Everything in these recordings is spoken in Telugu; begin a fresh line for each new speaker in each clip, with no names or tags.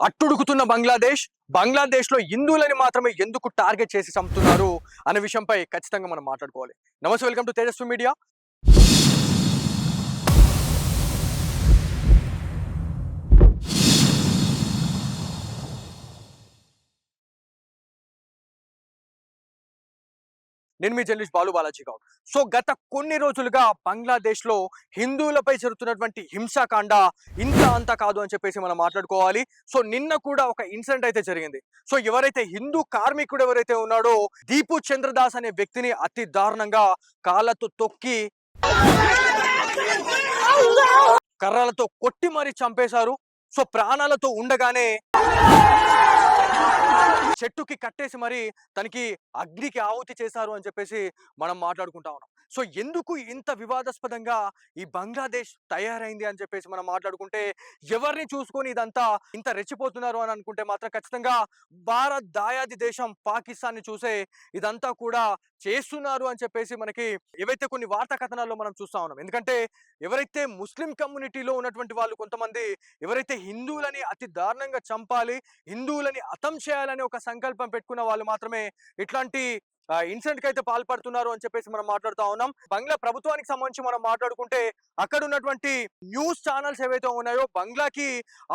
అట్టుడుకుతున్న బంగ్లాదేశ్ లో హిందువులని మాత్రమే ఎందుకు టార్గెట్ చేసి చంపుతున్నారు అనే విషయంపై ఖచ్చితంగా మనం మాట్లాడుకోవాలి. నమస్తే, వెల్కమ్ టు తేజస్వి మీడియా. నేను మీ జర్నలిస్ట్ బాలాజీ గౌడ్. సో గత కొన్ని రోజులుగా బంగ్లాదేశ్ లో హిందువులపై జరుగుతున్నటువంటి హింసాకాండ ఇంత అంత కాదు అని చెప్పేసి మనం మాట్లాడుకోవాలి. సో నిన్న కూడా ఒక ఇన్సిడెంట్ అయితే జరిగింది. సో ఎవరైతే హిందూ కార్మికుడు ఎవరైతే ఉన్నాడో దీపు చంద్రదాస్ అనే వ్యక్తిని అతి దారుణంగా కాళ్ళతో తొక్కి కర్రలతో కొట్టి మరీ చంపేశారు. సో ప్రాణాలతో ఉండగానే చెట్టుకి కట్టేసి మరి తనకి అగ్నికి ఆహుతి చేశారు అని చెప్పేసి మనం మాట్లాడుకుంటా ఉన్నాం. సో ఎందుకు ఇంత వివాదాస్పదంగా ఈ బంగ్లాదేశ్ తయారైంది అని చెప్పేసి మనం మాట్లాడుకుంటే, ఎవరిని చూసుకొని ఇదంతా ఇంత రెచ్చిపోతున్నారు అని అనుకుంటే మాత్రం ఖచ్చితంగా భారత్ దాయాది దేశం పాకిస్తాన్ ని చూసే ఇదంతా కూడా చేస్తున్నారు అని చెప్పేసి మనకి ఏవైతే కొన్ని వార్తా కథనాల్లో మనం చూస్తా ఉన్నాం. ఎందుకంటే ఎవరైతే ముస్లిం కమ్యూనిటీలో ఉన్నటువంటి వాళ్ళు కొంతమంది ఎవరైతే హిందువులని అతి దారుణంగా చంపాలి, హిందువులని అంతం చేయాలని ఒక సంకల్పం పెట్టుకున్న వాళ్ళు మాత్రమే ఇట్లాంటి ఇన్సిడెంట్ కి అయితే పాల్పడుతున్నారు అని చెప్పేసి మనం మాట్లాడుతా ఉన్నాం. బంగ్లా ప్రభుత్వానికి సంబంధించి మనం మాట్లాడుకుంటే అక్కడ ఉన్నటువంటి న్యూస్ ఛానల్స్ ఏవైతే ఉన్నాయో బంగ్లాకి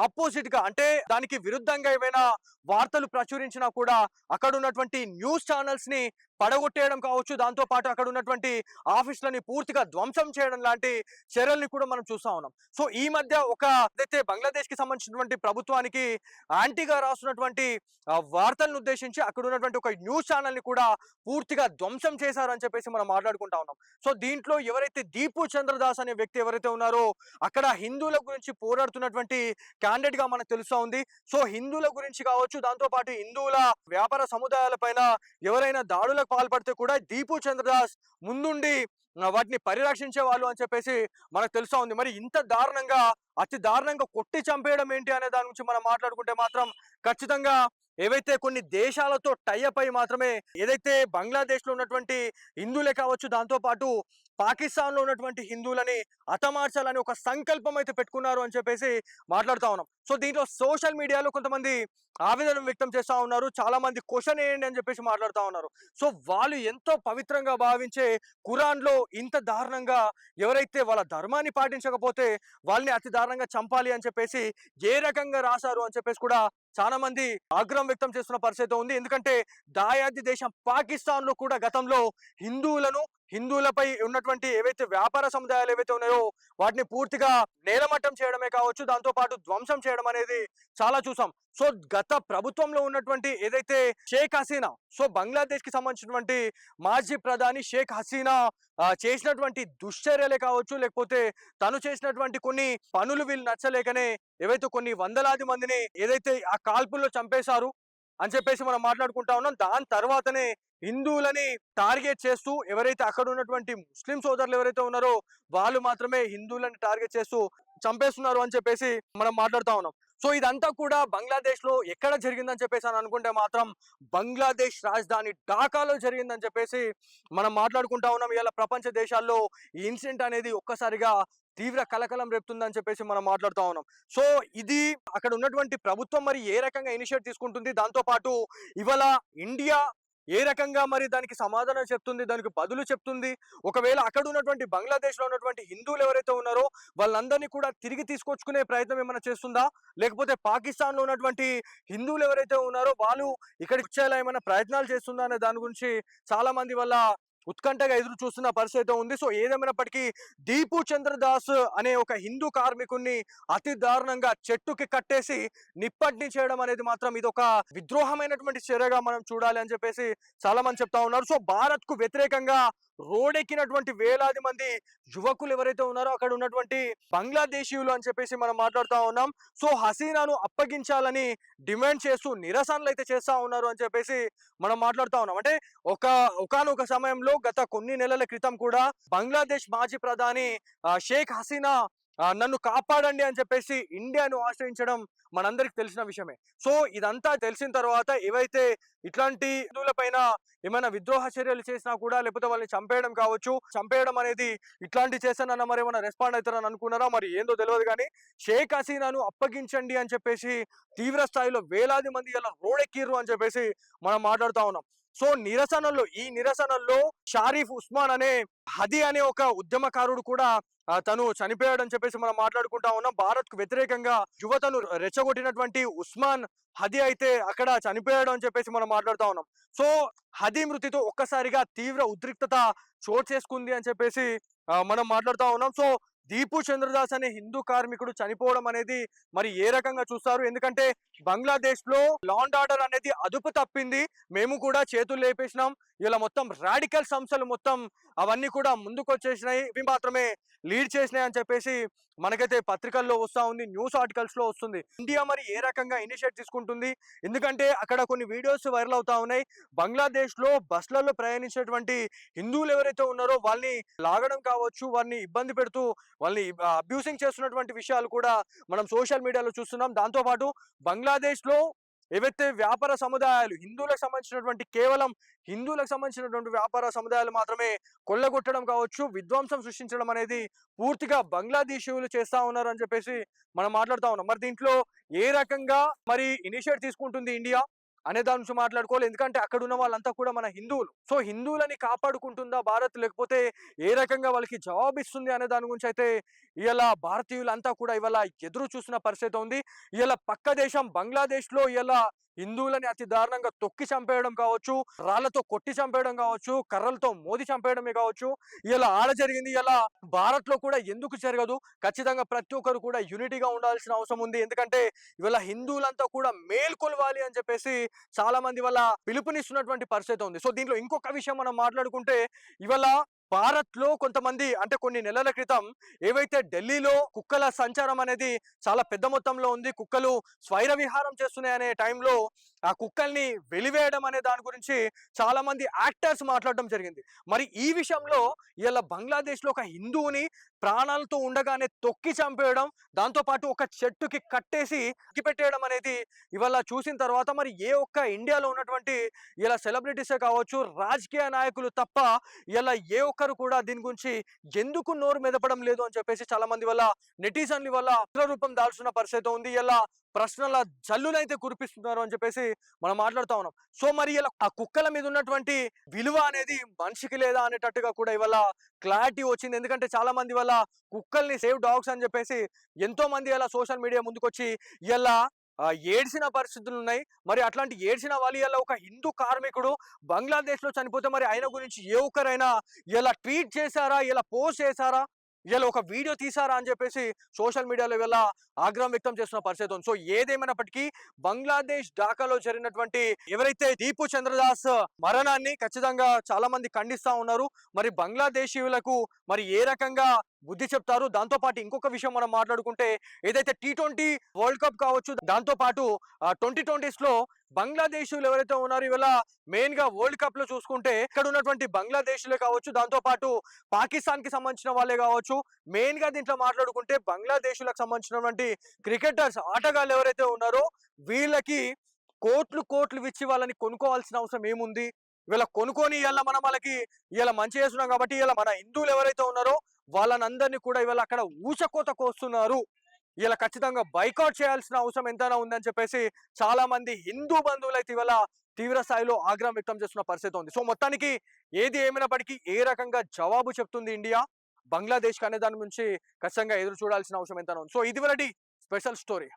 ఆపోజిట్ గా, అంటే దానికి విరుద్ధంగా ఏవైనా వార్తలు ప్రచురించినా కూడా అక్కడ ఉన్నటువంటి న్యూస్ ఛానల్స్ ని పడగొట్టేయడం కావచ్చు, దాంతో పాటు అక్కడ ఉన్నటువంటి ఆఫీసులని పూర్తిగా ధ్వంసం చేయడం లాంటి చర్యల్ని కూడా మనం చూస్తా ఉన్నాం. సో ఈ మధ్య ఒక ఏదైతే బంగ్లాదేశ్ కి సంబంధించినటువంటి ప్రభుత్వానికి యాంటీగా రాస్తున్నటువంటి వార్తలను ఉద్దేశించి అక్కడ ఉన్నటువంటి ఒక న్యూస్ ఛానల్ ని కూడా పూర్తిగా ధ్వంసం చేశారు అని చెప్పేసి మనం మాట్లాడుకుంటా ఉన్నాం. సో దీంట్లో ఎవరైతే దీపు చంద్రదాస్ అనే వ్యక్తి ఎవరైతే ఉన్నారో అక్కడ హిందువుల గురించి పోరాడుతున్నటువంటి క్యాండిడేట్ గా మనకు తెలుస్తా ఉంది. సో హిందువుల గురించి కావచ్చు, దాంతో పాటు హిందువుల వ్యాపార సముదాయాల పైన ఎవరైనా దాడులకు పాల్పడితే కూడా దీపు చంద్రదాస్ ముందుండి వాటిని పరిరక్షించే వాళ్ళు అని చెప్పేసి మనకు తెలుసా ఉంది. మరి ఇంత దారుణంగా, అతి దారుణంగా కొట్టి చంపేయడం ఏంటి అనే దాని గురించి మనం మాట్లాడుకుంటే మాత్రం ఖచ్చితంగా ఏవైతే కొన్ని దేశాలతో టైఅప్ అయి మాత్రమే ఏదైతే బంగ్లాదేశ్ లో ఉన్నటువంటి హిందువులే కావచ్చు, దాంతో పాటు పాకిస్తాన్ లో ఉన్నటువంటి హిందువులని హతమార్చాలని ఒక సంకల్పం అయితే పెట్టుకున్నారు అని చెప్పేసి మాట్లాడుతా ఉన్నాం. సో దీంట్లో సోషల్ మీడియాలో కొంతమంది ఆవేదన వ్యక్తం చేస్తా ఉన్నారు, చాలా మంది క్వశ్చన్ వేయండి అని చెప్పేసి మాట్లాడుతా ఉన్నారు. సో వాళ్ళు ఎంతో పవిత్రంగా భావించే ఖురాన్ లో ఇంత దారుణంగా ఎవరైతే వాళ్ళ ధర్మాన్ని పాటించకపోతే వాళ్ళని అతి దారుణంగా చంపాలి అని చెప్పేసి ఏ రకంగా రాశారు అని చెప్పేసి కూడా చాలా మంది ఆగ్రహం వ్యక్తం చేస్తున్న పరిస్థితి ఉంది. ఎందుకంటే దాయాది దేశం పాకిస్తాన్ లో కూడా గతంలో హిందువులపై ఉన్నటువంటి ఏవైతే వ్యాపార సముదాయాలు ఏవైతే ఉన్నాయో వాటిని పూర్తిగా నేలమట్టం చేయడమే కావచ్చు, దాంతో పాటు ధ్వంసం చేయడం అనేది చాలా చూసాం. సో గత ప్రభుత్వంలో ఉన్నటువంటి ఏదైతే షేక్ హసీనా, సో బంగ్లాదేశ్ కి సంబంధించినటువంటి మాజీ ప్రధాని షేక్ హసీనా చేసినటువంటి దుశ్చర్యలే కావచ్చు, లేకపోతే తను చేసినటువంటి కొన్ని పనులు వీళ్ళు నచ్చలేకనే ఏవైతే కొన్ని వందలాది మందిని ఏదైతే ఆ కాల్పుల్లో చంపేశారు అని చెప్పేసి మనం మాట్లాడుకుంటా ఉన్నాం. దాని తర్వాతనే హిందువులని టార్గెట్ చేస్తూ ఎవరైతే అక్కడ ఉన్నటువంటి ముస్లిం సోదరులు ఎవరైతే ఉన్నారో వాళ్ళు మాత్రమే హిందువులని టార్గెట్ చేస్తూ చంపేస్తున్నారు అని చెప్పేసి మనం మాట్లాడుతా ఉన్నాం. సో ఇదంతా కూడా బంగ్లాదేశ్ లో ఎక్కడ జరిగిందని చెప్పేసి అని అనుకుంటే మాత్రం బంగ్లాదేశ్ రాజధాని ఢాకాలో జరిగిందని చెప్పేసి మనం మాట్లాడుకుంటా ఉన్నాం. ఇలా ప్రపంచ దేశాల్లో ఈ ఇన్సిడెంట్ అనేది ఒక్కసారిగా తీవ్ర కలకలం రేపుతుందని చెప్పేసి మనం మాట్లాడుతా ఉన్నాం. సో ఇది అక్కడ ఉన్నటువంటి ప్రభుత్వం మరి ఏ రకంగా ఇనిషియేట్ తీసుకుంటుంది, దాంతో పాటు ఇవాళ ఇండియా ఏ రకంగా మరి దానికి సమాధానం చెప్తుంది, దానికి బదులు చెప్తుంది, ఒకవేళ అక్కడ ఉన్నటువంటి బంగ్లాదేశ్ లో ఉన్నటువంటి హిందువులు ఎవరైతే ఉన్నారో వాళ్ళందరినీ కూడా తిరిగి తీసుకొచ్చుకునే ప్రయత్నం ఏమైనా చేస్తుందా, లేకపోతే పాకిస్తాన్ లో ఉన్నటువంటి హిందువులు ఎవరైతే ఉన్నారో వాళ్ళు ఇక్కడికి వచ్చేలా ఏమైనా ప్రయత్నాలు చేస్తుందా అనే దాని గురించి చాలా మంది వల్ల ఉత్కంఠగా ఎదురు చూస్తున్న పరిస్థితి ఉంది. సో ఏదేమైనప్పటికీ దీపు చంద్రదాస్ అనే ఒక హిందూ కార్మికుడిని అతి దారుణంగా చెట్టుకి కట్టేసి నిప్పట్ని చేయడం అనేది మాత్రం ఇది ఒక విద్రోహమైనటువంటి చర్యగా మనం చూడాలి అని చెప్పేసి చాలా మంది చెప్తా ఉన్నారు. సో భారత్ కు వ్యతిరేకంగా రోడెక్కినటువంటి వేలాది మంది యువకులు ఎవరైతే ఉన్నారో అక్కడ ఉన్నటువంటి బంగ్లాదేశీయులు అని చెప్పేసి మనం మాట్లాడుతా ఉన్నాం. సో హసీనాను అప్పగించాలని డిమాండ్ చేస్తూ నిరసనలు అయితే చేస్తా ఉన్నారు అని చెప్పేసి మనం మాట్లాడుతా ఉన్నాం. అంటే ఒకానొక సమయంలో గత కొన్ని నెలల క్రితం కూడా బంగ్లాదేశ్ మాజీ ప్రధాని షేక్ హసీనా నన్ను కాపాడండి అని చెప్పేసి ఇండియాను ఆశ్రయించడం మనందరికి తెలిసిన విషయమే. సో ఇదంతా తెలిసిన తర్వాత ఏవైతే ఇట్లాంటి హిందువుల పైన ఏమైనా విద్రోహ చర్యలు చేసినా కూడా, లేకపోతే వాళ్ళని చంపేయడం కావచ్చు, చంపేయడం అనేది ఇట్లాంటివి చేశానన్న మరేమన్నా రెస్పాండ్ అవుతారని అనుకున్నారా? మరి ఏందో తెలవదు గానీ, షేక్ హసీనాను అప్పగించండి అని చెప్పేసి తీవ్ర స్థాయిలో వేలాది మంది ఇలా రోడెక్కిర్రు అని చెప్పేసి మనం మాట్లాడుతా ఉన్నాం. సో ఈ నిరసనల్లో షారిఫ్ ఉస్మాన్ అనే హది అనే ఒక ఉద్యమకారుడు కూడా తను చనిపోయాడని చెప్పేసి మనం మాట్లాడుకుంటా ఉన్నాం. భారత్ కు వ్యతిరేకంగా యువతను రెచ్చగొట్టినటువంటి ఉస్మాన్ హది అయితే అక్కడ చనిపోయాడు అని చెప్పేసి మనం మాట్లాడుతా ఉన్నాం. సో హది మృతితో ఒక్కసారిగా తీవ్ర ఉద్రిక్తత చోటు చేసుకుంది అని చెప్పేసి మనం మాట్లాడుతా ఉన్నాం. సో దీపు చంద్రదాస్ అనే హిందూ కార్మికుడు చనిపోవడం అనేది మరి ఏ రకంగా చూస్తారు? ఎందుకంటే బంగ్లాదేశ్ లో లా అండ్ ఆర్డర్ అనేది అదుపు తప్పింది. మేము కూడా చేతులు లేపేసినాం. ఇలా మొత్తం రాడికల్ సంస్థలు మొత్తం అవన్నీ కూడా ముందుకొచ్చేసినాయి. ఇవి మాత్రమే లీడ్ చేసినాయి అని చెప్పేసి మనకైతే పత్రికల్లో వస్తా ఉంది, న్యూస్ ఆర్టికల్స్ లో వస్తుంది. ఇండియా మరి ఏ రకంగా ఇనిషియేట్ తీసుకుంటుంది? ఎందుకంటే అక్కడ కొన్ని వీడియోస్ వైరల్ అవుతా ఉన్నాయి. బంగ్లాదేశ్ లో బస్సులలో ప్రయాణించేటువంటి హిందువులు ఎవరైతే ఉన్నారో వాళ్ళని లాగడం కావచ్చు, వారిని ఇబ్బంది పెడుతూ వాళ్ళని అబ్యూసింగ్ చేస్తున్నటువంటి విషయాలు కూడా మనం సోషల్ మీడియాలో చూస్తున్నాం. దాంతో పాటు బంగ్లాదేశ్ లో ఏవైతే వ్యాపార సముదాయాలు హిందువులకు సంబంధించినటువంటి కేవలం హిందువులకు సంబంధించినటువంటి వ్యాపార సముదాయాలు మాత్రమే కొల్లగొట్టడం కావచ్చు, విధ్వంసం సృష్టించడం అనేది పూర్తిగా బంగ్లాదేశీయులు చేస్తా ఉన్నారు అని చెప్పేసి మనం మాట్లాడుతా ఉన్నాం. మరి దీంట్లో ఏ రకంగా మరి ఇనిషియేట్ తీసుకుంటుంది ఇండియా అనే దాని నుంచి మాట్లాడుకోవాలి. ఎందుకంటే అక్కడ ఉన్న వాళ్ళంతా కూడా మన హిందువులు. సో హిందువులని కాపాడుకుంటుందా భారత్, లేకపోతే ఏ రకంగా వాళ్ళకి జవాబిస్తుంది అనే దాని గురించి అయితే ఇలా భారతీయులంతా కూడా ఇవాళ ఎదురు చూస్తున్న పరిస్థితి ఉంది. ఇలా పక్క దేశం బంగ్లాదేశ్ లో ఇలా హిందువులని అతి దారుణంగా తొక్కి చంపేయడం కావచ్చు, రాళ్లతో కొట్టి చంపేయడం కావచ్చు, కర్రలతో మోది చంపేయడమే కావచ్చు, ఇలా ఆడ జరిగింది. ఇలా భారత్ లో కూడా ఎందుకు జరగదు? ఖచ్చితంగా ప్రతి ఒక్కరు కూడా యూనిటీగా ఉండాల్సిన అవసరం ఉంది. ఎందుకంటే ఇవాళ హిందువులంతా కూడా మేల్కొలవాలి అని చెప్పేసి చాలా మంది వాళ్ళ పిలుపునిస్తున్నటువంటి పరిస్థితి ఉంది. సో దీంట్లో ఇంకొక విషయం మనం మాట్లాడుకుంటే ఇవాళ భారత్ లో కొంతమంది అంటే కొన్ని నెలల క్రితం ఏవైతే ఢిల్లీలో కుక్కల సంచారం అనేది చాలా పెద్ద మొత్తంలో ఉంది, కుక్కలు స్వైర విహారం చేస్తున్నాయి అనే టైంలో ఆ కుక్కల్ని వెలివేయడం అనే దాని గురించి చాలా మంది యాక్టర్స్ మాట్లాడడం జరిగింది. మరి ఈ విషయంలో ఇలా బంగ్లాదేశ్ లో ఒక హిందువుని ప్రాణాలతో ఉండగానే తొక్కి చంపేయడం, దాంతో పాటు ఒక చెట్టుకి కట్టేసి పెట్టేయడం అనేది ఇవాళ చూసిన తర్వాత మరి ఏ ఒక్క ఇండియాలో ఉన్నటువంటి ఇలా సెలబ్రిటీసే కావచ్చు, రాజకీయ నాయకులు తప్ప ఇలా ఏ ఒక్కరు కూడా దీని గురించి ఎందుకు నోరు మెదపడం లేదు అని చెప్పేసి చాలా మంది వల్ల నెటిజన్ల వల్ల రూపం దాల్చిన పరిస్థితి ఉంది. ఇలా ప్రశ్నల జల్లునైతే కురిపిస్తున్నారు అని చెప్పేసి మనం మాట్లాడుతా ఉన్నాం. సో మరి ఇలా ఆ కుక్కల మీద ఉన్నటువంటి విలువ అనేది మనిషికి లేదా అనేటట్టుగా కూడా ఇవాళ క్లారిటీ వచ్చింది. ఎందుకంటే చాలా మంది వల్ల కుక్కల్ని సేవ్ డాగ్స్ అని చెప్పేసి ఎంతో మంది ఇలా సోషల్ మీడియా ముందుకొచ్చి ఇలా ఏడ్చిన పరిస్థితులు ఉన్నాయి. మరి అట్లాంటి ఏడ్చిన వాళ్ళు ఇలా ఒక హిందూ కార్మికుడు బంగ్లాదేశ్ లో చనిపోతే మరి ఆయన గురించి ఏ ఒక్కరైనా ఇలా ట్వీట్ చేశారా, ఇలా పోస్ట్ చేశారా, ఇలా ఒక వీడియో తీసారా అని చెప్పేసి సోషల్ మీడియాలో ఇలా ఆగ్రహం వ్యక్తం చేస్తున్న పరిస్థితి ఉంది. సో ఏదేమైనప్పటికీ బంగ్లాదేశ్ ఢాకాలో జరిగినటువంటి ఎవరైతే దీపు చంద్రదాస్ మరణాన్ని ఖచ్చితంగా చాలా మంది ఖండిస్తా ఉన్నారు. మరి బంగ్లాదేశీయులకు మరి ఏ రకంగా బుద్ధి చెప్తారు? దాంతో పాటు ఇంకొక విషయం మనం మాట్లాడుకుంటే ఏదైతే T20 వరల్డ్ కప్ కావచ్చు, దాంతో పాటు 2020s లో బంగ్లాదేశీయులు ఎవరైతే ఉన్నారో ఇవాళ మెయిన్ గా వరల్డ్ కప్ లో చూసుకుంటే ఇక్కడ ఉన్నటువంటి బంగ్లాదేశీలే కావచ్చు, దాంతో పాటు పాకిస్తాన్ కి సంబంధించిన వాళ్ళే కావచ్చు, మెయిన్ గా దీంట్లో మాట్లాడుకుంటే బంగ్లాదేశీలకు సంబంధించినటువంటి క్రికెటర్స్ ఆటగాళ్ళు ఎవరైతే ఉన్నారో వీళ్ళకి కోట్లు కోట్లు ఇచ్చి వాళ్ళని కొనుక్కోవాల్సిన అవసరం ఏముంది? వీళ్ళ కొనుక్కొని ఇవాళ మనం వాళ్ళకి ఇలా మంచి చేస్తున్నాం కాబట్టి ఇలా మన హిందువులు ఎవరైతే ఉన్నారో వాళ్ళనందరినీ కూడా ఇవాళ అక్కడ ఊచకోత కోస్తున్నారు. ఇలా ఖచ్చితంగా బైకాట్ చేయాల్సిన అవసరం ఎంతైనా ఉందని చెప్పేసి చాలా మంది హిందూ బంధువులు అయితే ఇవాళ తీవ్ర స్థాయిలో ఆగ్రహం వ్యక్తం చేస్తున్న పరిస్థితి ఉంది. సో మొత్తానికి ఏది ఏమైనప్పటికీ ఏ రకంగా జవాబు చెప్తుంది ఇండియా బంగ్లాదేశ్ అనే దాని నుంచి ఖచ్చితంగా ఎదురు చూడాల్సిన అవసరం ఎంతైనా ఉంది. సో ఇది వరటి స్పెషల్ స్టోరీ.